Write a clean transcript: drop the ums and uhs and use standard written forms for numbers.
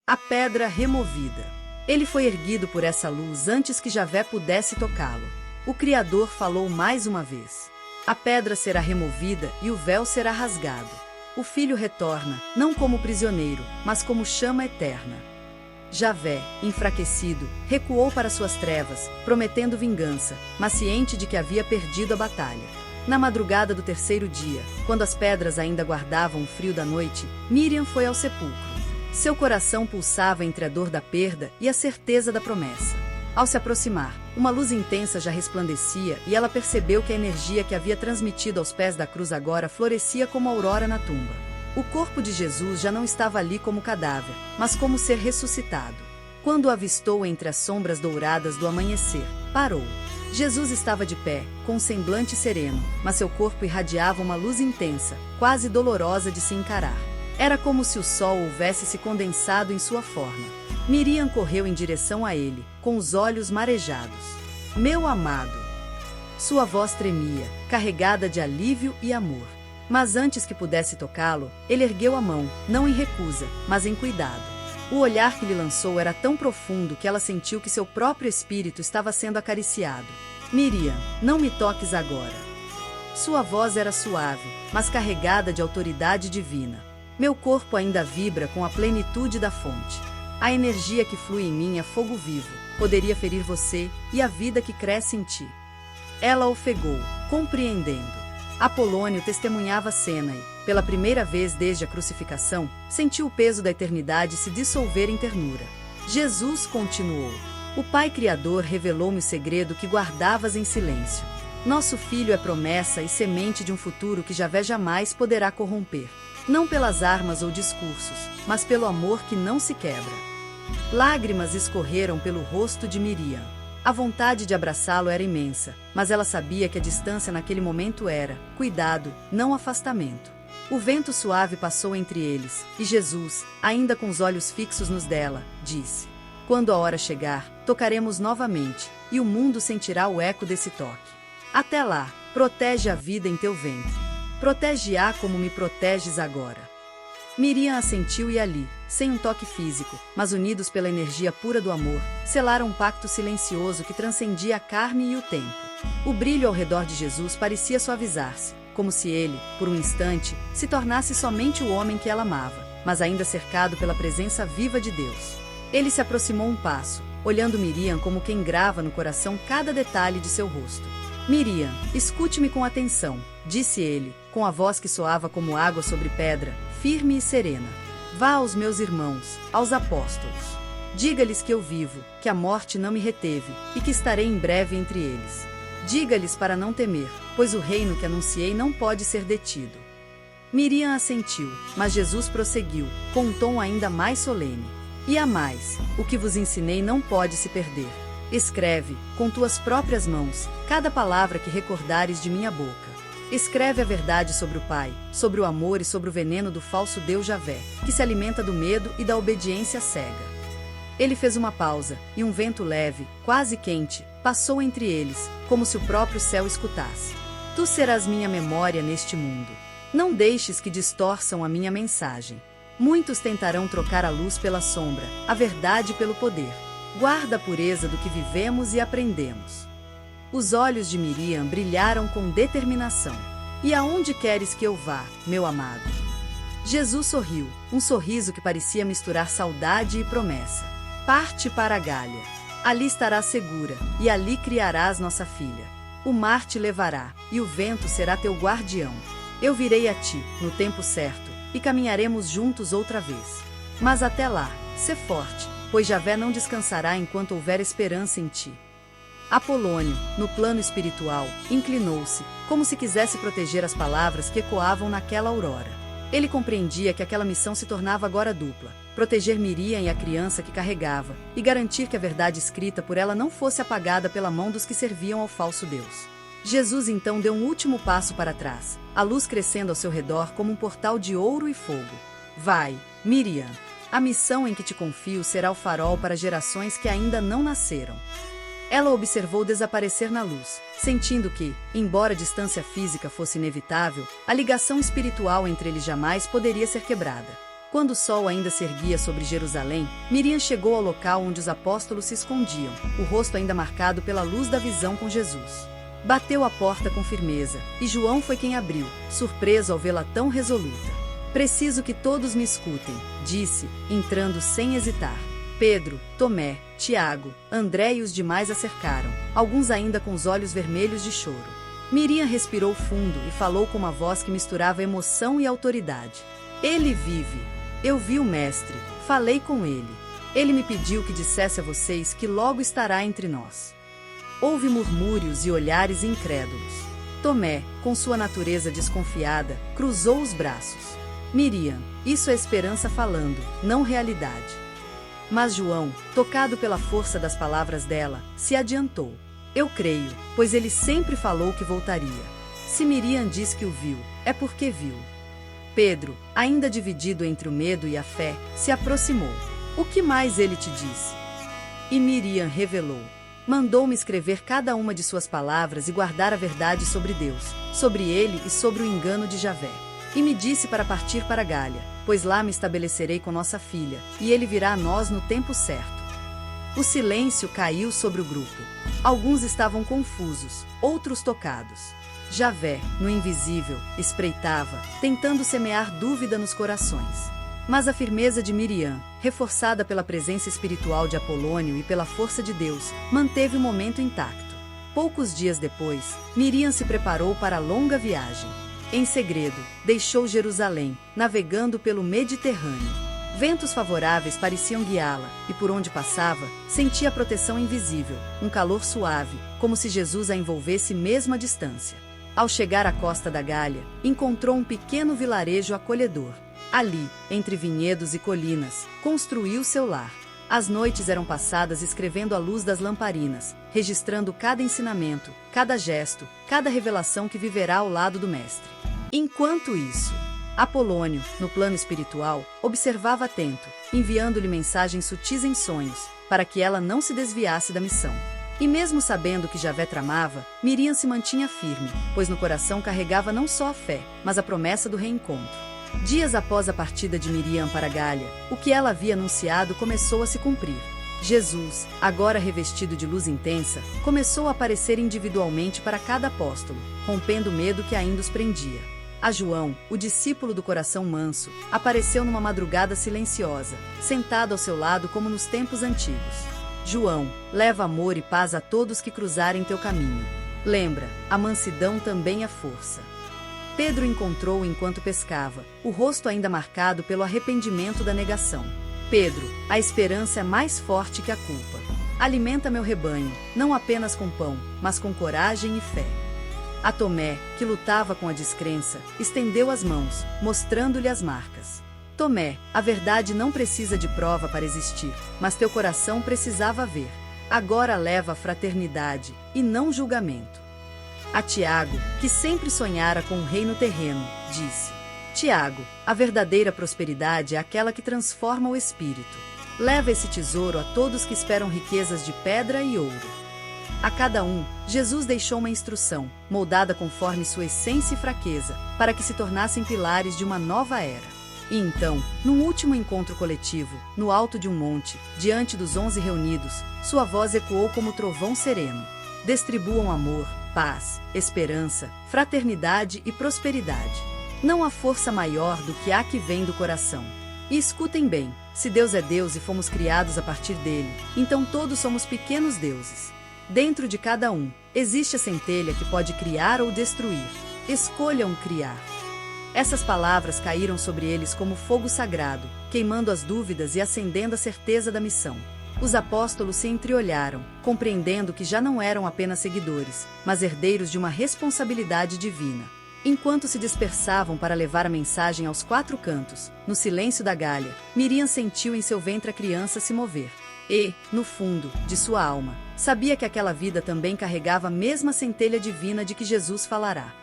A pedra removida. Ele foi erguido por essa luz antes que Javé pudesse tocá-lo. O Criador falou mais uma vez. A pedra será removida e o véu será rasgado. O filho retorna, não como prisioneiro, mas como chama eterna. Javé, enfraquecido, recuou para suas trevas, prometendo vingança, mas ciente de que havia perdido a batalha. Na madrugada do terceiro dia, quando as pedras ainda guardavam o frio da noite, Miriam foi ao sepulcro. Seu coração pulsava entre a dor da perda e a certeza da promessa. Ao se aproximar, uma luz intensa já resplandecia e ela percebeu que a energia que havia transmitido aos pés da cruz agora florescia como a aurora na tumba. O corpo de Jesus já não estava ali como cadáver, mas como ser ressuscitado. Quando o avistou entre as sombras douradas do amanhecer, parou. Jesus estava de pé, com um semblante sereno, mas seu corpo irradiava uma luz intensa, quase dolorosa de se encarar. Era como se o sol houvesse se condensado em sua forma. Miriam correu em direção a ele, com os olhos marejados. Meu amado! Sua voz tremia, carregada de alívio e amor. Mas antes que pudesse tocá-lo, ele ergueu a mão, não em recusa, mas em cuidado. O olhar que lhe lançou era tão profundo que ela sentiu que seu próprio espírito estava sendo acariciado. Miriam, não me toques agora. Sua voz era suave, mas carregada de autoridade divina. Meu corpo ainda vibra com a plenitude da fonte. A energia que flui em mim é fogo vivo, poderia ferir você e a vida que cresce em ti. Ela ofegou, compreendendo. Apolônio testemunhava a cena e, pela primeira vez desde a crucificação, sentiu o peso da eternidade se dissolver em ternura. Jesus continuou. O Pai Criador revelou-me o segredo que guardavas em silêncio. Nosso filho é promessa e semente de um futuro que Javé jamais poderá corromper. Não pelas armas ou discursos, mas pelo amor que não se quebra. Lágrimas escorreram pelo rosto de Miriam. A vontade de abraçá-lo era imensa, mas ela sabia que a distância naquele momento era cuidado, não afastamento. O vento suave passou entre eles, e Jesus, ainda com os olhos fixos nos dela, disse: quando a hora chegar, tocaremos novamente, e o mundo sentirá o eco desse toque. Até lá, protege a vida em teu ventre. Protege-a como me proteges agora. Miriam assentiu e ali, sem um toque físico, mas unidos pela energia pura do amor, selaram um pacto silencioso que transcendia a carne e o tempo. O brilho ao redor de Jesus parecia suavizar-se, como se ele, por um instante, se tornasse somente o homem que ela amava, mas ainda cercado pela presença viva de Deus. Ele se aproximou um passo, olhando Miriam como quem grava no coração cada detalhe de seu rosto. Miriam, escute-me com atenção, disse ele, com a voz que soava como água sobre pedra, firme e serena. Vá aos meus irmãos, aos apóstolos. Diga-lhes que eu vivo, que a morte não me reteve, e que estarei em breve entre eles. Diga-lhes para não temer, pois o reino que anunciei não pode ser detido. Miriam assentiu, mas Jesus prosseguiu, com um tom ainda mais solene. E há mais, o que vos ensinei não pode se perder. Escreve, com tuas próprias mãos, cada palavra que recordares de minha boca. Escreve a verdade sobre o Pai, sobre o amor e sobre o veneno do falso Deus Javé, que se alimenta do medo e da obediência cega. Ele fez uma pausa, e um vento leve, quase quente, passou entre eles, como se o próprio céu escutasse. Tu serás minha memória neste mundo. Não deixes que distorçam a minha mensagem. Muitos tentarão trocar a luz pela sombra, a verdade pelo poder. Guarda a pureza do que vivemos e aprendemos. Os olhos de Miriam brilharam com determinação. E aonde queres que eu vá, meu amado? Jesus sorriu, um sorriso que parecia misturar saudade e promessa. Parte para a Gália. Ali estarás segura, e ali criarás nossa filha. O mar te levará, e o vento será teu guardião. Eu virei a ti, no tempo certo, e caminharemos juntos outra vez. Mas até lá, sê forte, pois Javé não descansará enquanto houver esperança em ti. Apolônio, no plano espiritual, inclinou-se, como se quisesse proteger as palavras que ecoavam naquela aurora. Ele compreendia que aquela missão se tornava agora dupla: proteger Miriam e a criança que carregava, e garantir que a verdade escrita por ela não fosse apagada pela mão dos que serviam ao falso Deus. Jesus então deu um último passo para trás, a luz crescendo ao seu redor como um portal de ouro e fogo. Vai, Miriam. A missão em que te confio será o farol para gerações que ainda não nasceram. Ela observou desaparecer na luz, sentindo que, embora a distância física fosse inevitável, a ligação espiritual entre eles jamais poderia ser quebrada. Quando o sol ainda se erguia sobre Jerusalém, Miriam chegou ao local onde os apóstolos se escondiam, o rosto ainda marcado pela luz da visão com Jesus. Bateu a porta com firmeza, e João foi quem abriu, surpreso ao vê-la tão resoluta. Preciso que todos me escutem, disse, entrando sem hesitar. Pedro, Tomé, Tiago, André e os demais a cercaram, alguns ainda com os olhos vermelhos de choro. Miriam respirou fundo e falou com uma voz que misturava emoção e autoridade. Ele vive. Eu vi o Mestre, falei com ele. Ele me pediu que dissesse a vocês que logo estará entre nós. Houve murmúrios e olhares incrédulos. Tomé, com sua natureza desconfiada, cruzou os braços. Miriam, isso é esperança falando, não realidade. Mas João, tocado pela força das palavras dela, se adiantou. Eu creio, pois ele sempre falou que voltaria. Se Miriam diz que o viu, é porque viu. Pedro, ainda dividido entre o medo e a fé, se aproximou. O que mais ele te disse? E Miriam revelou. Mandou-me escrever cada uma de suas palavras e guardar a verdade sobre Deus, sobre ele e sobre o engano de Javé. E me disse para partir para Gália, pois lá me estabelecerei com nossa filha, e ele virá a nós no tempo certo. O silêncio caiu sobre o grupo. Alguns estavam confusos, outros tocados. Javé, no invisível, espreitava, tentando semear dúvida nos corações. Mas a firmeza de Miriam, reforçada pela presença espiritual de Apolônio e pela força de Deus, manteve o momento intacto. Poucos dias depois, Miriam se preparou para a longa viagem. Em segredo, deixou Jerusalém, navegando pelo Mediterrâneo. Ventos favoráveis pareciam guiá-la, e por onde passava, sentia a proteção invisível, um calor suave, como se Jesus a envolvesse mesmo à distância. Ao chegar à costa da Gália, encontrou um pequeno vilarejo acolhedor. Ali, entre vinhedos e colinas, construiu seu lar. As noites eram passadas escrevendo à luz das lamparinas, registrando cada ensinamento, cada gesto, cada revelação que viverá ao lado do Mestre. Enquanto isso, Apolônio, no plano espiritual, observava atento, enviando-lhe mensagens sutis em sonhos, para que ela não se desviasse da missão. E mesmo sabendo que Javé tramava, Miriam se mantinha firme, pois no coração carregava não só a fé, mas a promessa do reencontro. Dias após a partida de Miriam para Gália, o que ela havia anunciado começou a se cumprir. Jesus, agora revestido de luz intensa, começou a aparecer individualmente para cada apóstolo, rompendo o medo que ainda os prendia. A João, o discípulo do coração manso, apareceu numa madrugada silenciosa, sentado ao seu lado como nos tempos antigos. João, leva amor e paz a todos que cruzarem teu caminho. Lembra, a mansidão também é força. Pedro encontrou-o enquanto pescava, o rosto ainda marcado pelo arrependimento da negação. Pedro, a esperança é mais forte que a culpa. Alimenta meu rebanho, não apenas com pão, mas com coragem e fé. A Tomé, que lutava com a descrença, estendeu as mãos, mostrando-lhe as marcas. Tomé, a verdade não precisa de prova para existir, mas teu coração precisava ver. Agora leva a fraternidade, e não julgamento. A Tiago, que sempre sonhara com um reino terreno, disse: Tiago, a verdadeira prosperidade é aquela que transforma o espírito. Leva esse tesouro a todos que esperam riquezas de pedra e ouro. A cada um, Jesus deixou uma instrução, moldada conforme sua essência e fraqueza, para que se tornassem pilares de uma nova era. E então, num último encontro coletivo, no alto de um monte, diante dos 11 reunidos, sua voz ecoou como trovão sereno. Distribuam amor, paz, esperança, fraternidade e prosperidade. Não há força maior do que a que vem do coração. E escutem bem, se Deus é Deus e fomos criados a partir dele, então todos somos pequenos deuses. Dentro de cada um, existe a centelha que pode criar ou destruir. Escolham criar. Essas palavras caíram sobre eles como fogo sagrado, queimando as dúvidas e acendendo a certeza da missão. Os apóstolos se entreolharam, compreendendo que já não eram apenas seguidores, mas herdeiros de uma responsabilidade divina. Enquanto se dispersavam para levar a mensagem aos 4 cantos, no silêncio da Gália, Miriam sentiu em seu ventre a criança se mover. E, no fundo, de sua alma, sabia que aquela vida também carregava a mesma centelha divina de que Jesus falará.